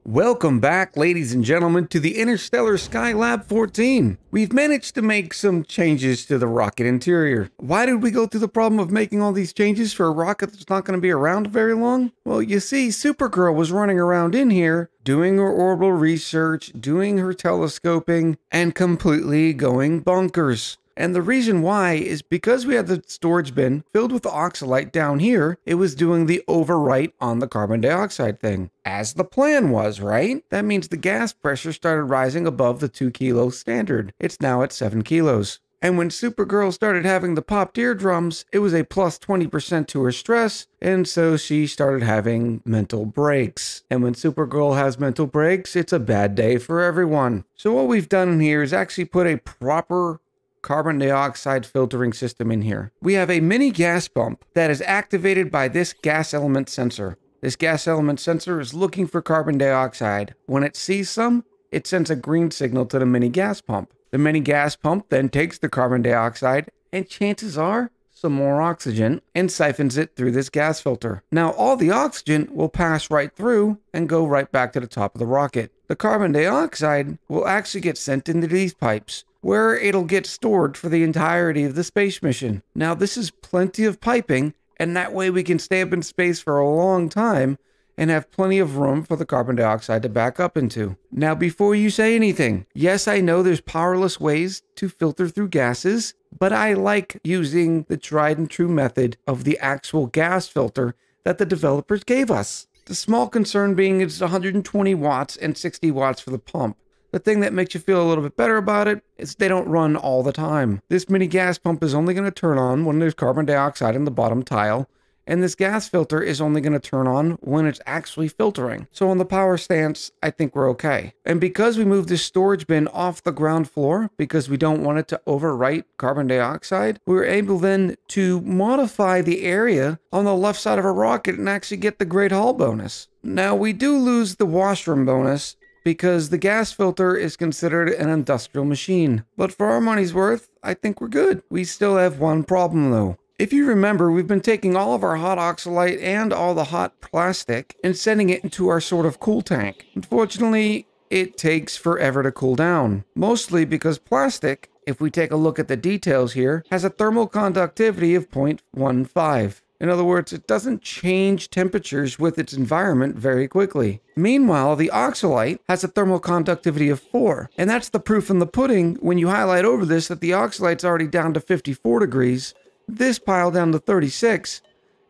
Welcome back, ladies and gentlemen, to the Interstellar Skylab 14. We've managed to make some changes to the rocket interior. Why did we go through the problem of making all these changes for a rocket that's not going to be around very long? Well, you see, Supergirl was running around in here, doing her orbital research, doing her telescoping, and completely going bonkers. And the reason why is because we had the storage bin filled with the oxalite down here, it was doing the overwrite on the carbon dioxide thing. As the plan was, right? That means the gas pressure started rising above the 2 kilo standard. It's now at 7 kilos. And when Supergirl started having the popped eardrums, it was a plus 20% to her stress, and so she started having mental breaks. And when Supergirl has mental breaks, it's a bad day for everyone. So what we've done here is actually put a proper carbon dioxide filtering system in here. We have a mini gas pump that is activated by this gas element sensor. This gas element sensor is looking for carbon dioxide. When it sees some, it sends a green signal to the mini gas pump. The mini gas pump then takes the carbon dioxide and chances are some more oxygen and siphons it through this gas filter. Now all the oxygen will pass right through and go right back to the top of the rocket. The carbon dioxide will actually get sent into these pipes, where it'll get stored for the entirety of the space mission. Now this is plenty of piping, and that way we can stay up in space for a long time and have plenty of room for the carbon dioxide to back up into. Now before you say anything, yes, I know there's powerless ways to filter through gases, but I like using the tried and true method of the actual gas filter that the developers gave us. The small concern being it's 120 watts and 60 watts for the pump. The thing that makes you feel a little bit better about it is they don't run all the time. This mini gas pump is only going to turn on when there's carbon dioxide in the bottom tile, and this gas filter is only going to turn on when it's actually filtering. So on the power stance, I think we're okay. And because we moved this storage bin off the ground floor, because we don't want it to overwrite carbon dioxide, we were able then to modify the area on the left side of our rocket and actually get the Great Hall bonus. Now we do lose the washroom bonus, because the gas filter is considered an industrial machine. But for our money's worth, I think we're good. We still have one problem though. If you remember, we've been taking all of our hot oxalite and all the hot plastic and sending it into our sort of cool tank. Unfortunately, it takes forever to cool down. Mostly because plastic, if we take a look at the details here, has a thermal conductivity of 0.15. In other words, it doesn't change temperatures with its environment very quickly. Meanwhile, the oxalite has a thermal conductivity of 4, and that's the proof in the pudding when you highlight over this that the oxalite's already down to 54 degrees, this pile down to 36,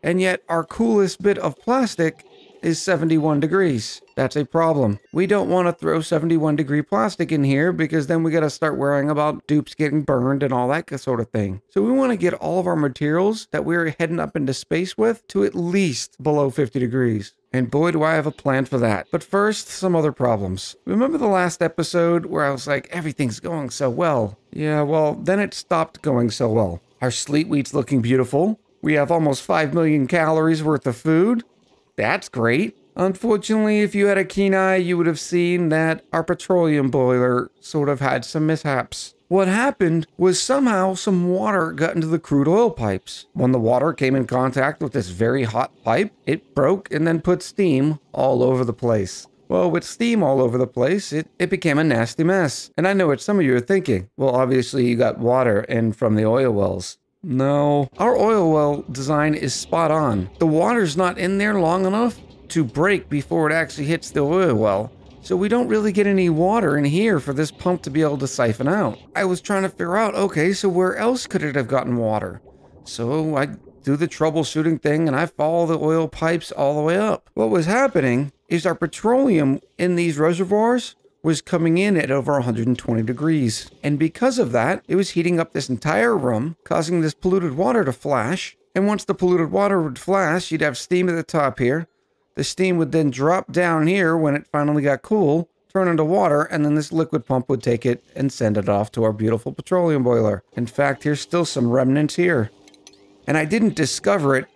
and yet our coolest bit of plastic is 71 degrees. That's a problem. We don't want to throw 71 degree plastic in here because then we got to start worrying about dupes getting burned and all that sort of thing. So we want to get all of our materials that we're heading up into space with to at least below 50 degrees. And boy, do I have a plan for that. But first, some other problems. Remember the last episode where I was like, everything's going so well? Yeah, well, then it stopped going so well. Our sleet wheat's looking beautiful. We have almost 5 million calories worth of food. That's great. Unfortunately, if you had a keen eye, you would have seen that our petroleum boiler sort of had some mishaps. What happened was somehow some water got into the crude oil pipes. When the water came in contact with this very hot pipe, it broke and then put steam all over the place. Well, with steam all over the place, it became a nasty mess. And I know what some of you are thinking. Well, obviously you got water in from the oil wells. No, our oil well design is spot on. The water's not in there long enough to break before it actually hits the oil well. So we don't really get any water in here for this pump to be able to siphon out. I was trying to figure out, okay, so where else could it have gotten water? So I do the troubleshooting thing and I follow the oil pipes all the way up. What was happening is our petroleum in these reservoirs was coming in at over 120 degrees. And because of that, it was heating up this entire room, causing this polluted water to flash. And once the polluted water would flash, you'd have steam at the top here. The steam would then drop down here when it finally got cool, turn into water, and then this liquid pump would take it and send it off to our beautiful petroleum boiler. In fact, here's still some remnants here. And I didn't discover it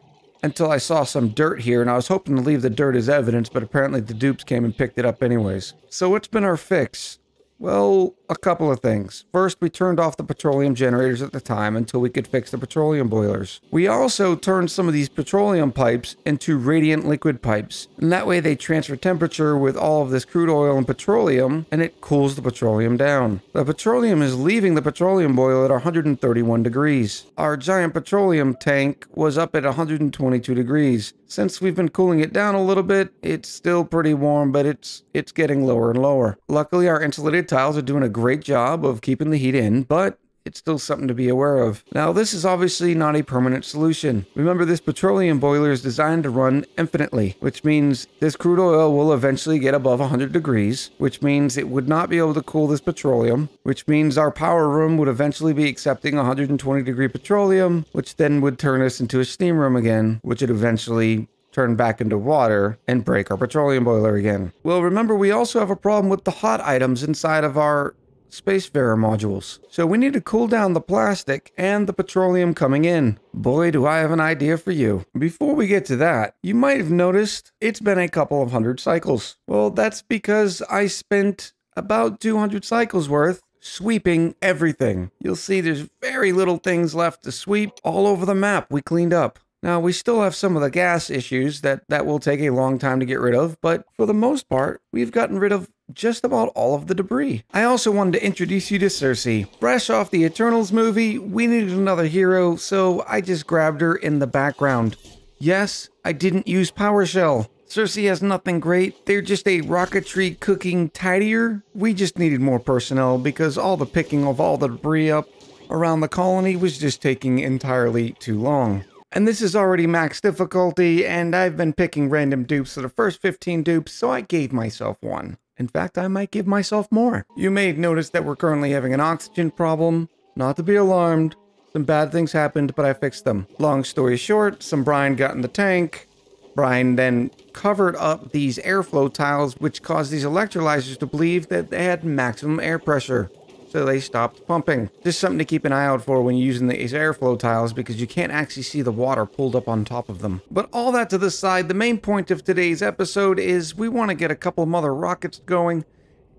until I saw some dirt here, and I was hoping to leave the dirt as evidence, but apparently the dupes came and picked it up anyways. So what's been our fix? Well, a couple of things. First, we turned off the petroleum generators at the time until we could fix the petroleum boilers. We also turned some of these petroleum pipes into radiant liquid pipes, and that way they transfer temperature with all of this crude oil and petroleum, and it cools the petroleum down. The petroleum is leaving the petroleum boiler at 131 degrees. Our giant petroleum tank was up at 122 degrees. Since we've been cooling it down a little bit, it's still pretty warm, but it's getting lower and lower. Luckily, our insulated tiles are doing a great job of keeping the heat in, but it's still something to be aware of. Now, this is obviously not a permanent solution. Remember, this petroleum boiler is designed to run infinitely, which means this crude oil will eventually get above 100 degrees, which means it would not be able to cool this petroleum, which means our power room would eventually be accepting 120-degree petroleum, which then would turn us into a steam room again, which would eventually turn back into water and break our petroleum boiler again. Well, remember, we also have a problem with the hot items inside of our Spacefarer modules. So we need to cool down the plastic and the petroleum coming in. Boy, do I have an idea for you. Before we get to that, you might have noticed it's been a couple of hundred cycles. Well, that's because I spent about 200 cycles worth sweeping everything. You'll see there's very little things left to sweep. All over the map we cleaned up. Now, we still have some of the gas issues that will take a long time to get rid of, but for the most part, we've gotten rid of just about all of the debris. I also wanted to introduce you to Cersei. Fresh off the Eternals movie, we needed another hero, so I just grabbed her in the background. Yes, I didn't use PowerShell. Cersei has nothing great. They're just a rocketry cooking tidier. We just needed more personnel because all the picking of all the debris up around the colony was just taking entirely too long. And this is already max difficulty, and I've been picking random dupes for the first 15 dupes, so I gave myself one. In fact, I might give myself more. You may have noticed that we're currently having an oxygen problem. Not to be alarmed. Some bad things happened, but I fixed them. Long story short, some brine got in the tank. Brine then covered up these airflow tiles, which caused these electrolyzers to believe that they had maximum air pressure. So they stopped pumping. Just something to keep an eye out for when you're using these airflow tiles, because you can't actually see the water pulled up on top of them. But all that to the side, the main point of today's episode is we want to get a couple of other rockets going,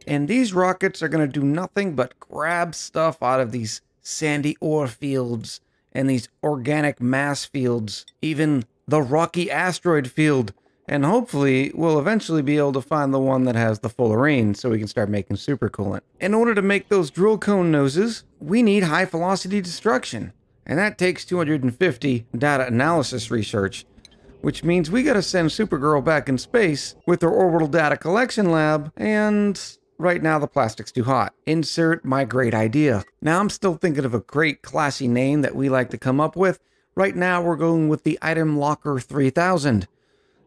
and these rockets are going to do nothing but grab stuff out of these sandy ore fields and these organic mass fields, even the rocky asteroid field. And hopefully, we'll eventually be able to find the one that has the fullerene so we can start making supercoolant. In order to make those drill cone noses, we need high velocity destruction. And that takes 250 data analysis research, which means we gotta send Supergirl back in space with her orbital data collection lab, and right now the plastic's too hot. Insert my great idea. Now I'm still thinking of a great classy name that we like to come up with. Right now we're going with the Item Locker 3000.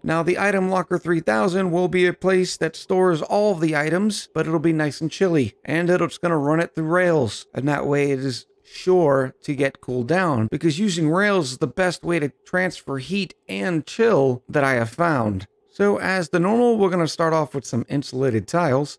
Now, the Item Locker 3000 will be a place that stores all of the items, but it'll be nice and chilly, and it's going to run it through rails, and that way it is sure to get cooled down, because using rails is the best way to transfer heat and chill that I have found. So, as the normal, we're going to start off with some insulated tiles.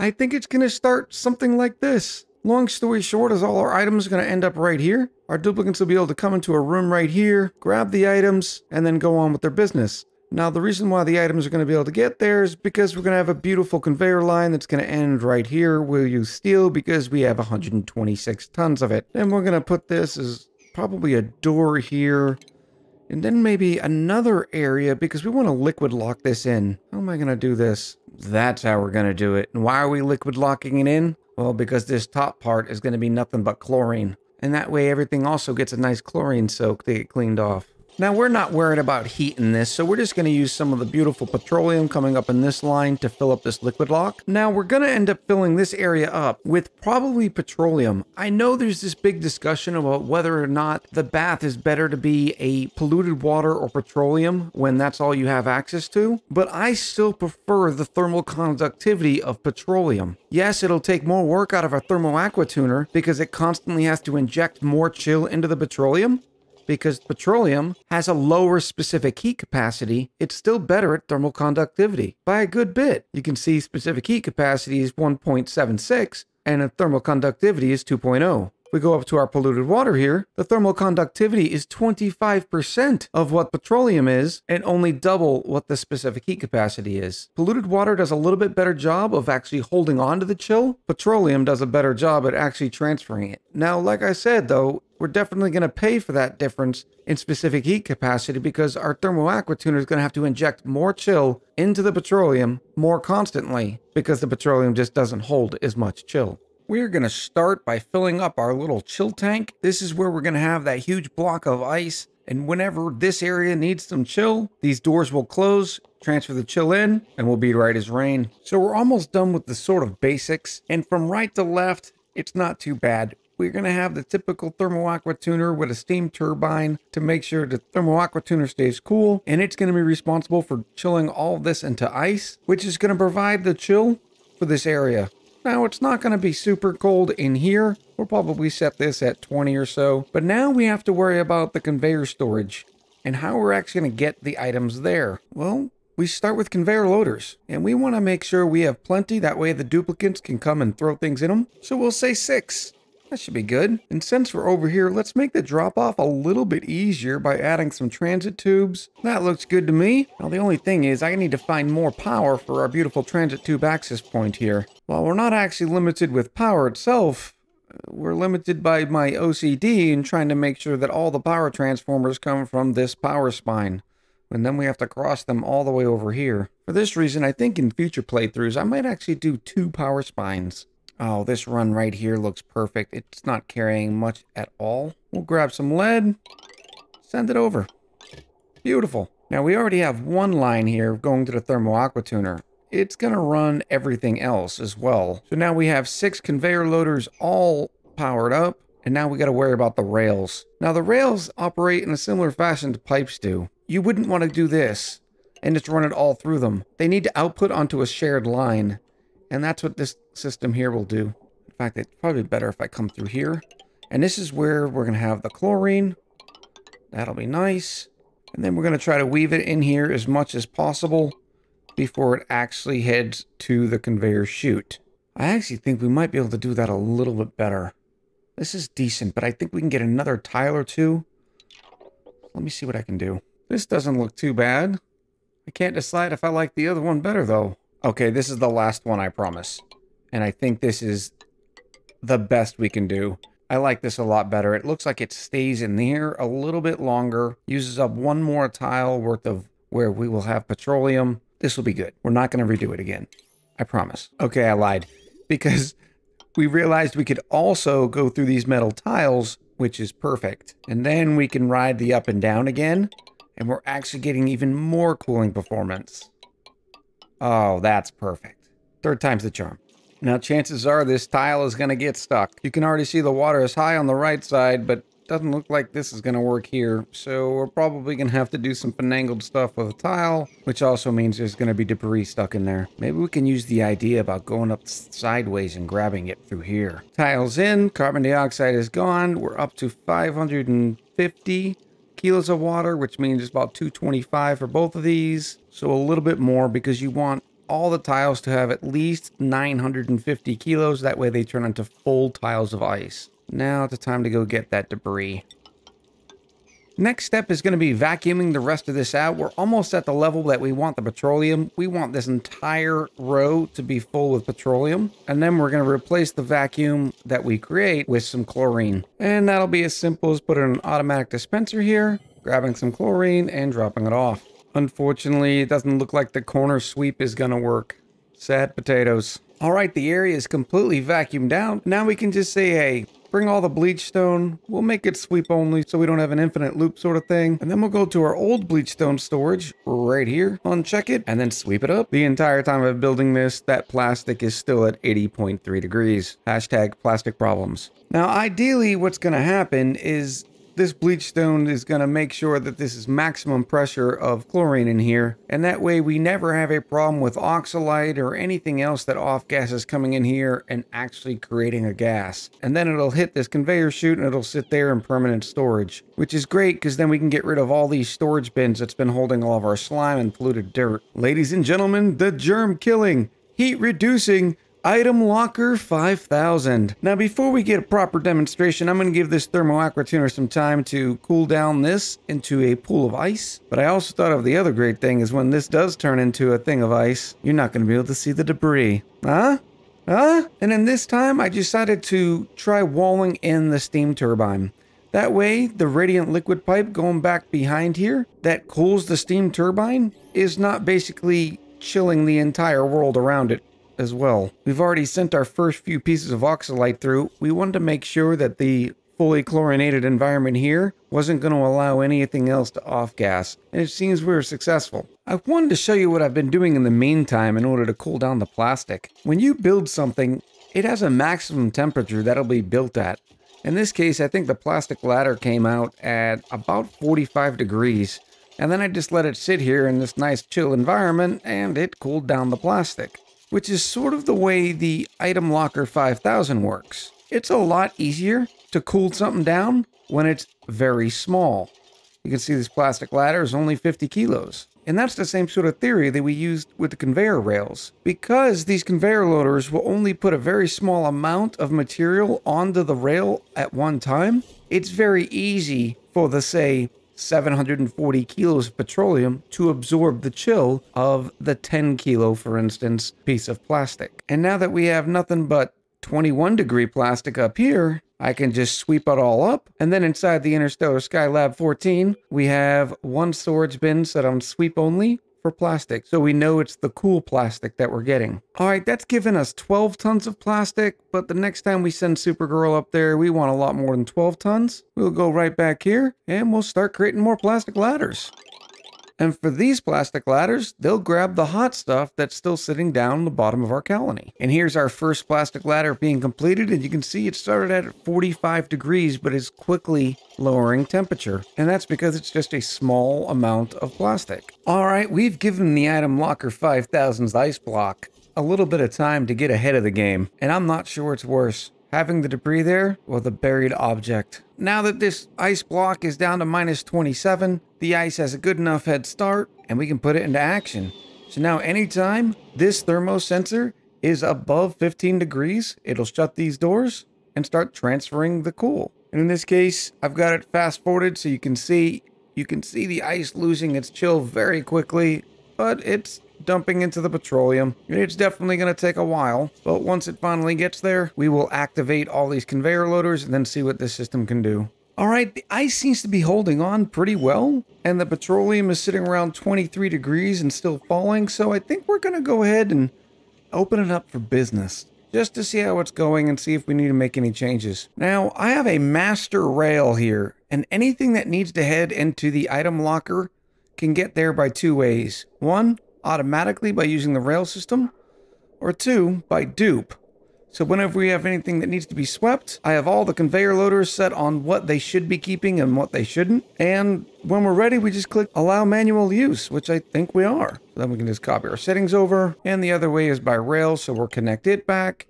I think it's going to start something like this. Long story short is all our items are going to end up right here. Our duplicates will be able to come into a room right here, grab the items, and then go on with their business. Now, the reason why the items are going to be able to get there is because we're going to have a beautiful conveyor line that's going to end right here. We'll use steel because we have 126 tons of it. Then we're going to put this as probably a door here. And then maybe another area because we want to liquid lock this in. How am I going to do this? That's how we're going to do it. And why are we liquid locking it in? Well, because this top part is going to be nothing but chlorine. And that way everything also gets a nice chlorine soak to get cleaned off. Now, we're not worried about heat in this, so we're just going to use some of the beautiful petroleum coming up in this line to fill up this liquid lock. Now, we're going to end up filling this area up with probably petroleum. I know there's this big discussion about whether or not the bath is better to be a polluted water or petroleum when that's all you have access to, but I still prefer the thermal conductivity of petroleum. Yes, it'll take more work out of our thermal aqua tuner because it constantly has to inject more chill into the petroleum. Because petroleum has a lower specific heat capacity, it's still better at thermal conductivity by a good bit. You can see specific heat capacity is 1.76 and a thermal conductivity is 2.0. We go up to our polluted water here. The thermal conductivity is 25% of what petroleum is and only double what the specific heat capacity is. Polluted water does a little bit better job of actually holding on to the chill. Petroleum does a better job at actually transferring it. Now, like I said though, we're definitely going to pay for that difference in specific heat capacity because our thermal aqua tuner is going to have to inject more chill into the petroleum more constantly because the petroleum just doesn't hold as much chill. We're going to start by filling up our little chill tank. This is where we're going to have that huge block of ice. And whenever this area needs some chill, these doors will close, transfer the chill in, and we'll be right as rain. So we're almost done with the sort of basics. And from right to left, it's not too bad. We're going to have the typical thermal aqua tuner with a steam turbine to make sure the thermal aqua tuner stays cool. And it's going to be responsible for chilling all of this into ice, which is going to provide the chill for this area. Now, it's not going to be super cold in here. We'll probably set this at 20 or so. But now we have to worry about the conveyor storage and how we're actually going to get the items there. Well, we start with conveyor loaders, and we want to make sure we have plenty. That way the duplicates can come and throw things in them. So we'll say 6. That should be good. And since we're over here, let's make the drop off a little bit easier by adding some transit tubes. That looks good to me. Now the only thing is I need to find more power for our beautiful transit tube access point here. While we're not actually limited with power itself, we're limited by my OCD in trying to make sure that all the power transformers come from this power spine. And then we have to cross them all the way over here. For this reason, I think in future playthroughs, I might actually do 2 power spines. Oh, this run right here looks perfect. It's not carrying much at all. We'll grab some lead, send it over. Beautiful. Now we already have 1 line here going to the thermal aqua tuner. It's going to run everything else as well. So now we have 6 conveyor loaders all powered up. And now we got to worry about the rails. Now the rails operate in a similar fashion to pipes do. You wouldn't want to do this and just run it all through them. They need to output onto a shared line. And that's what this system here will do. In fact, it's probably better if I come through here. And this is where we're going to have the chlorine. That'll be nice. And then we're going to try to weave it in here as much as possible before it actually heads to the conveyor chute. I actually think we might be able to do that a little bit better. This is decent, but I think we can get another tile or 2. Let me see what I can do. This doesn't look too bad. I can't decide if I like the other one better, though. Okay, this is the last one, I promise. And I think this is the best we can do. I like this a lot better. It looks like it stays in here a little bit longer. Uses up 1 more tile worth of where we will have petroleum. This will be good. We're not going to redo it again. I promise. Okay, I lied. Because we realized we could also go through these metal tiles, which is perfect. And then we can ride the up and down again. And we're actually getting even more cooling performance. Oh, that's perfect. 3rd time's the charm. Now, chances are this tile is going to get stuck. You can already see the water is high on the right side, but it doesn't look like this is going to work here. So we're probably going to have to do some finagled stuff with a tile, which also means there's going to be debris stuck in there. Maybe we can use the idea about going up sideways and grabbing it through here. Tiles in, carbon dioxide is gone. We're up to 550 kilos of water, which means it's about 225 for both of these. So a little bit more because you want all the tiles to have at least 950 kilos. That way they turn into full tiles of ice. Now it's time to go get that debris. Next step is going to be vacuuming the rest of this out. We're almost at the level that we want the petroleum. We want this entire row to be full with petroleum. And then we're going to replace the vacuum that we create with some chlorine. And that'll be as simple as putting an automatic dispenser here, grabbing some chlorine and dropping it off. Unfortunately, it doesn't look like the corner sweep is going to work. Sad potatoes. All right, the area is completely vacuumed out. Now we can just say, hey, bring all the bleach stone. We'll make it sweep only so we don't have an infinite loop sort of thing. And then we'll go to our old bleach stone storage right here, uncheck it, and then sweep it up. The entire time of building this, that plastic is still at 80.3 degrees. Hashtag plastic problems. Now, ideally, what's going to happen is this bleach stone is going to make sure that this is maximum pressure of chlorine in here. And that way we never have a problem with oxalite or anything else that off gas is coming in here and actually creating a gas. And then it'll hit this conveyor chute and it'll sit there in permanent storage, which is great because then we can get rid of all these storage bins that's been holding all of our slime and polluted dirt. Ladies and gentlemen, the germ killing, heat reducing, Item Locker 5000. Now before we get a proper demonstration, I'm going to give this thermo aqua tuner some time to cool down this into a pool of ice. But I also thought of the other great thing is when this does turn into a thing of ice, you're not going to be able to see the debris. Huh? And then this time I decided to try walling in the steam turbine. That way, the radiant liquid pipe going back behind here that cools the steam turbine is not basically chilling the entire world around it as well. We've already sent our first few pieces of oxalite through. We wanted to make sure that the fully chlorinated environment here wasn't going to allow anything else to off-gas, and it seems we were successful. I wanted to show you what I've been doing in the meantime in order to cool down the plastic. When you build something, it has a maximum temperature that'll be built at. In this case, I think the plastic ladder came out at about 45 degrees, and then I just let it sit here in this nice chill environment, and it cooled down the plastic, which is sort of the way the Item Locker 5000 works. It's a lot easier to cool something down when it's very small. You can see this plastic ladder is only 50 kilos. And that's the same sort of theory that we used with the conveyor rails. Because these conveyor loaders will only put a very small amount of material onto the rail at one time, it's very easy for the, say, 740 kilos of petroleum to absorb the chill of the 10 kilo, for instance, piece of plastic. And now that we have nothing but 21 degree plastic up here, I can just sweep it all up. And then inside the Interstellar Sky Lab 14, we have one storage bin set on sweep only for plastic. So we know it's the cool plastic that we're getting. All right, that's given us 12 tons of plastic, but the next time we send Supergirl up there, we want a lot more than 12 tons. We'll go right back here and we'll start creating more plastic ladders. And for these plastic ladders, they'll grab the hot stuff that's still sitting down the bottom of our colony. And here's our first plastic ladder being completed, and you can see it started at 45 degrees, but is quickly lowering temperature. And that's because it's just a small amount of plastic. All right, we've given the Item Locker 5000's ice block a little bit of time to get ahead of the game, and I'm not sure it's worse, having the debris there or the buried object. Now that this ice block is down to -27, the ice has a good enough head start and we can put it into action. So now anytime this thermo sensor is above 15 degrees, it'll shut these doors and start transferring the cool. And in this case, I've got it fast forwarded so you can see the ice losing its chill very quickly, but it's dumping into the petroleum. It's definitely going to take a while, but once it finally gets there, we will activate all these conveyor loaders and then see what this system can do. All right, the ice seems to be holding on pretty well, and the petroleum is sitting around 23 degrees and still falling, so I think we're going to go ahead and open it up for business, just to see how it's going and see if we need to make any changes. Now, I have a master rail here, and anything that needs to head into the item locker can get there by two ways. One, automatically by using the rail system, or two, by dupe. So whenever we have anything that needs to be swept, I have all the conveyor loaders set on what they should be keeping and what they shouldn't. And when we're ready, we just click allow manual use, which I think we are. So then we can just copy our settings over. And the other way is by rail, so we'll connect it back.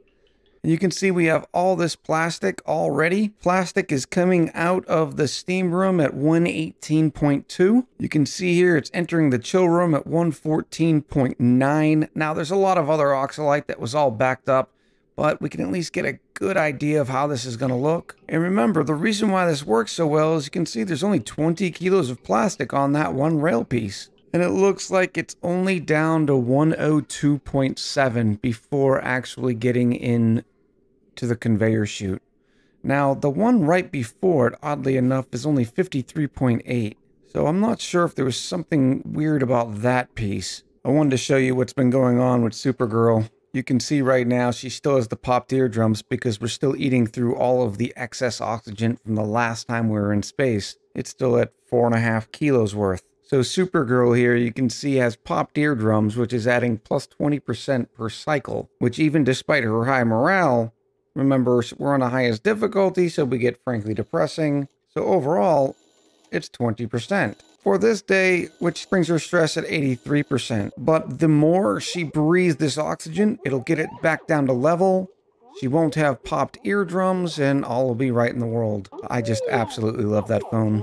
And you can see we have all this plastic already. Plastic is coming out of the steam room at 118.2. You can see here it's entering the chill room at 114.9. Now there's a lot of other oxalite that was all backed up, but we can at least get a good idea of how this is going to look. And remember, the reason why this works so well is you can see there's only 20 kilos of plastic on that one rail piece. And it looks like it's only down to 102.7 before actually getting in to the conveyor chute. Now, the one right before it, oddly enough, is only 53.8. So I'm not sure if there was something weird about that piece. I wanted to show you what's been going on with Supergirl. You can see right now she still has the popped eardrums because we're still eating through all of the excess oxygen from the last time we were in space. It's still at 4.5 kilos worth. So Supergirl here, you can see, has popped eardrums, which is adding plus 20% per cycle, which even despite her high morale, remember, we're on the highest difficulty, so we get frankly depressing. So overall, it's 20% for this day, which brings her stress at 83%. But the more she breathes this oxygen, it'll get it back down to level. She won't have popped eardrums, and all will be right in the world. I just absolutely love that phone.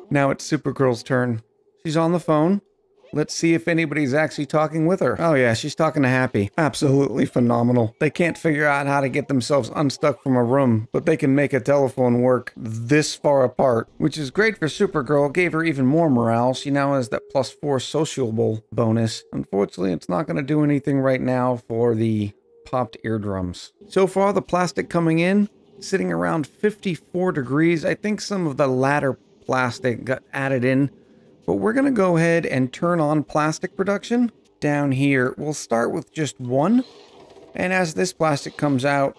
Now it's Supergirl's turn. She's on the phone. Let's see if anybody's actually talking with her. Oh yeah, she's talking to Happy. Absolutely phenomenal. They can't figure out how to get themselves unstuck from a room, but they can make a telephone work this far apart, which is great for Supergirl. Gave her even more morale. She now has that +4 sociable bonus. Unfortunately, it's not going to do anything right now for the popped eardrums. So far, the plastic coming in, sitting around 54 degrees. I think some of the latter plastic got added in, but we're going to go ahead and turn on plastic production down here. We'll start with just one, and as this plastic comes out,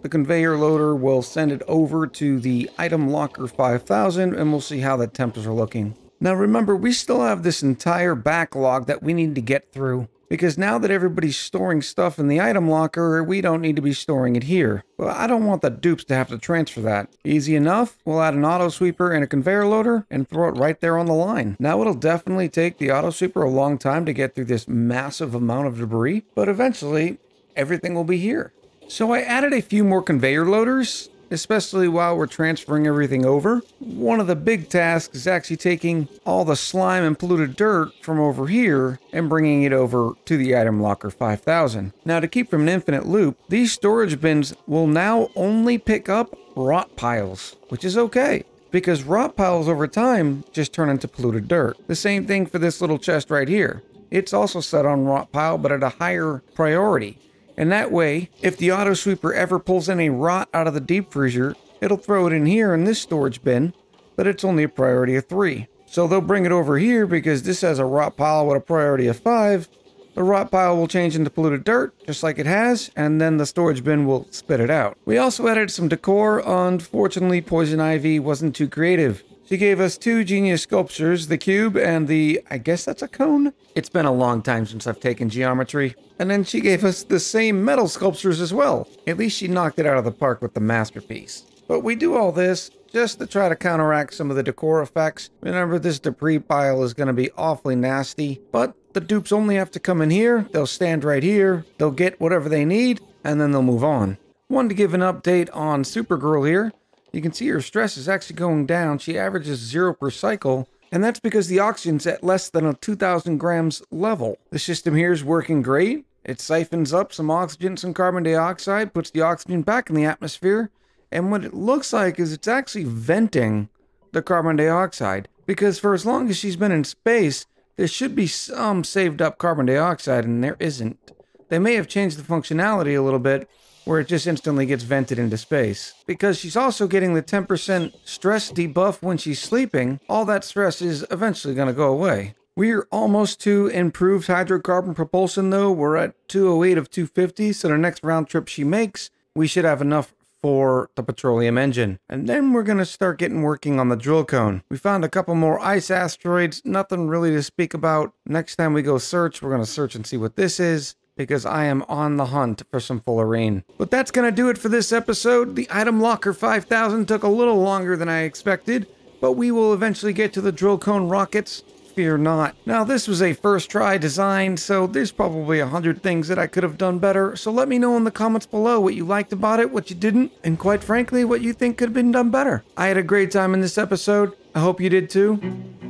the conveyor loader will send it over to the item locker 5000, and we'll see how the temps are looking. Now remember, we still have this entire backlog that we need to get through, because now that everybody's storing stuff in the item locker, we don't need to be storing it here. Well, I don't want the dupes to have to transfer that. Easy enough. We'll add an auto sweeper and a conveyor loader and throw it right there on the line. Now it'll definitely take the auto sweeper a long time to get through this massive amount of debris, but eventually everything will be here. So I added a few more conveyor loaders, especially while we're transferring everything over. One of the big tasks is actually taking all the slime and polluted dirt from over here and bringing it over to the item locker 5000. Now, to keep from an infinite loop, these storage bins will now only pick up rot piles, which is okay, because rot piles over time just turn into polluted dirt. The same thing for this little chest right here. It's also set on rot pile, but at a higher priority. And that way, if the auto sweeper ever pulls any rot out of the deep freezer, it'll throw it in here in this storage bin, but it's only a priority of 3. So they'll bring it over here because this has a rot pile with a priority of 5. The rot pile will change into polluted dirt, just like it has, and then the storage bin will spit it out. We also added some decor. Unfortunately, Poison Ivy wasn't too creative. She gave us 2 genius sculptures, the cube and the, I guess that's a cone? It's been a long time since I've taken geometry. And then she gave us the same metal sculptures as well. At least she knocked it out of the park with the masterpiece. But we do all this just to try to counteract some of the decor effects. Remember, this debris pile is going to be awfully nasty, but the dupes only have to come in here, they'll stand right here, they'll get whatever they need, and then they'll move on. Wanted to give an update on Supergirl here. You can see her stress is actually going down. She averages 0 per cycle, and that's because the oxygen's at less than a 2,000 grams level. The system here is working great. It siphons up some oxygen, some carbon dioxide, puts the oxygen back in the atmosphere, and what it looks like is it's actually venting the carbon dioxide, because for as long as she's been in space, there should be some saved up carbon dioxide, and there isn't. They may have changed the functionality a little bit, where it just instantly gets vented into space. Because she's also getting the 10% stress debuff when she's sleeping, all that stress is eventually going to go away. We're almost to improved hydrocarbon propulsion though. We're at 208 of 250, so the next round trip she makes, we should have enough for the petroleum engine. And then we're going to start getting working on the drill cone. We found a couple more ice asteroids, nothing really to speak about. Next time we go search, we're going to search and see what this is, because I am on the hunt for some fullerene. But that's going to do it for this episode. The item locker 5000 took a little longer than I expected, but we will eventually get to the drill cone rockets. Fear not. Now, this was a first try design, so there's probably 100 things that I could have done better. So let me know in the comments below what you liked about it, what you didn't, and quite frankly, what you think could have been done better. I had a great time in this episode. I hope you did too,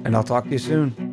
and I'll talk to you soon.